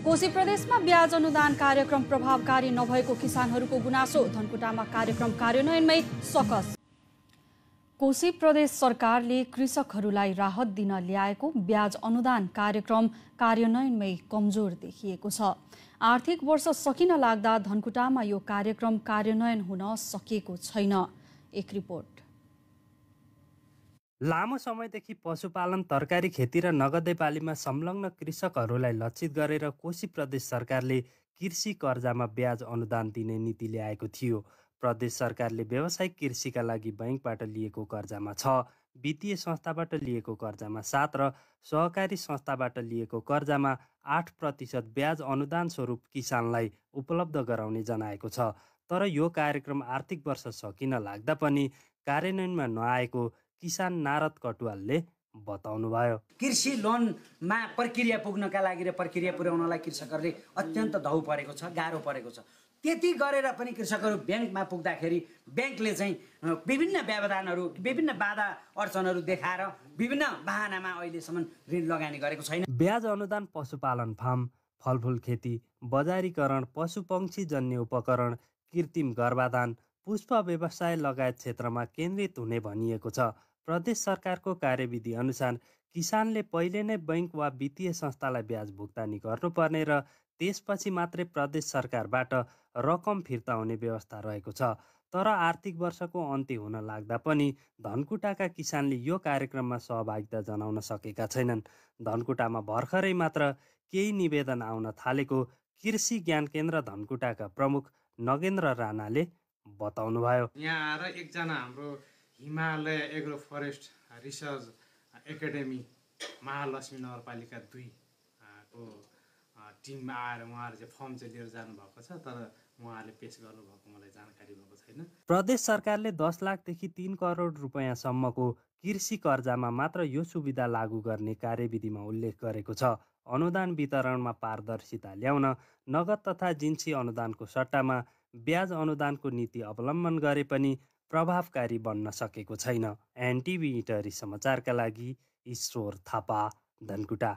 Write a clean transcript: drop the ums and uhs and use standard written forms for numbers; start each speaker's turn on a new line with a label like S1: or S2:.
S1: कोशी प्रदेशमा ब्याज अनुदान कार्यक्रम प्रभावकारी नभएको किसानहरूको गुनासो, धनकुटामा कार्यक्रम कार्यान्वयनमै सकस। कोशी प्रदेश सरकारले कृषकहरूलाई राहत दिन ल्याएको ब्याज अनुदान कार्यक्रम कार्यान्वयनमै कमजोर देखिएको छ। आर्थिक वर्ष सकिन लाग्दा धनकुटामा यो कार्यक्रम कार्यान्वयन हुन सकेको छैन। एक रिपोर्ट।
S2: लामो समयदेखि पशुपालन, तरकारी खेती र नगदे बालीमा संलग्न कृषकहरूलाई लक्षित गरेर कोशी प्रदेश सरकारले कृषि कर्जामा ब्याज अनुदान दिने नीति ल्याएको थियो। प्रदेश सरकारले व्यावसायिक कृषिका लागि बैंकबाट लिएको कर्जामा 6, वित्तीय संस्थाबाट लिएको कर्जामा 7 र सहकारी संस्थाबाट लिएको कर्जामा 8% ब्याज अनुदान स्वरूप किसानलाई उपलब्ध गराउने जनाएको छ। तर यो कार्यक्रम आर्थिक वर्ष सकिन लाग्दा पनि कार्यान्वयनमा नआएको किसान नारद कटुवालले बताउनुभयो।
S3: कृषि लोनमा प्रक्रिया पुग्नका लागि र प्रक्रिया पुर्याउनलाई कृषकहरूले अत्यन्त धौ परेको छ, गाह्रो परेको छ। त्यति गरेर पनि कृषकहरू ब्याङ्कमा पुग्दाखेरि ब्याङ्कले चाहिँ विभिन्न व्यवधानहरू, विभिन्न बाधा अडचनहरू देखाएर विभिन्न बहानामा अहिलेसम्म ऋण लगानी गरेको छैन।
S2: ब्याज अनुदान पशुपालन फार्म, फलफुल खेती, बजारीकरण, पशुपक्षी जन्य उपकरण, कृत्रिम गर्भाधान, पुष्प व्यवसाय लगायत क्षेत्रमा केन्द्रित हुने भनिएको छ। प्रदेश सरकारको कार्यविधि अनुसार किसानले पहिले नै बैंक वा वित्तीय संस्थालाई ब्याज भुक्तानी गर्नुपर्ने र त्यसपछि मात्रै प्रदेश सरकारबाट रकम फिर्ता हुने व्यवस्था रहेको छ। तर आर्थिक वर्षको अन्त्य हुन लाग्दा पनि धनकुटाका किसानले यो कार्यक्रममा सहभागिता जनाउन सकेका छैनन्। धनकुटामा भर्खरै मात्र केही निवेदन आउन थालेको कृषि ज्ञान केन्द्र धनकुटाका प्रमुख नगेन्द्र राणाले बताउनुभयो।
S4: यहाँ आएर एकजना हाम्रो Himalaya agro forest research academy Mahalakshmi नगरपालिका 2 को टिममा आएर उहाँहरू चाहिँ फर्म चाहिँ लिएर जानुभएको छ, तर उहाँहरूले पेश गर्नुभएको मलाई जानकारी भएको छैन।
S2: प्रदेश सरकारले 10 लाखदेखि 3 करोड रुपैयाँसम्मको कृषि कर्जामा मात्र यो सुविधा लागू गर्ने कार्यविधिमा उल्लेख गरेको छ। अनुदान वितरणमा पारदर्शिता ल्याउन नगद तथा जिन्सी अनुदानको सट्टामा ब्याज अनुदानको नीति अवलम्बन गरे पनि प्रभावकारी बन्न सकेको छैन। एनटिभी इटरी समाचारका लागि ईश्वर थापा, धनकुटा।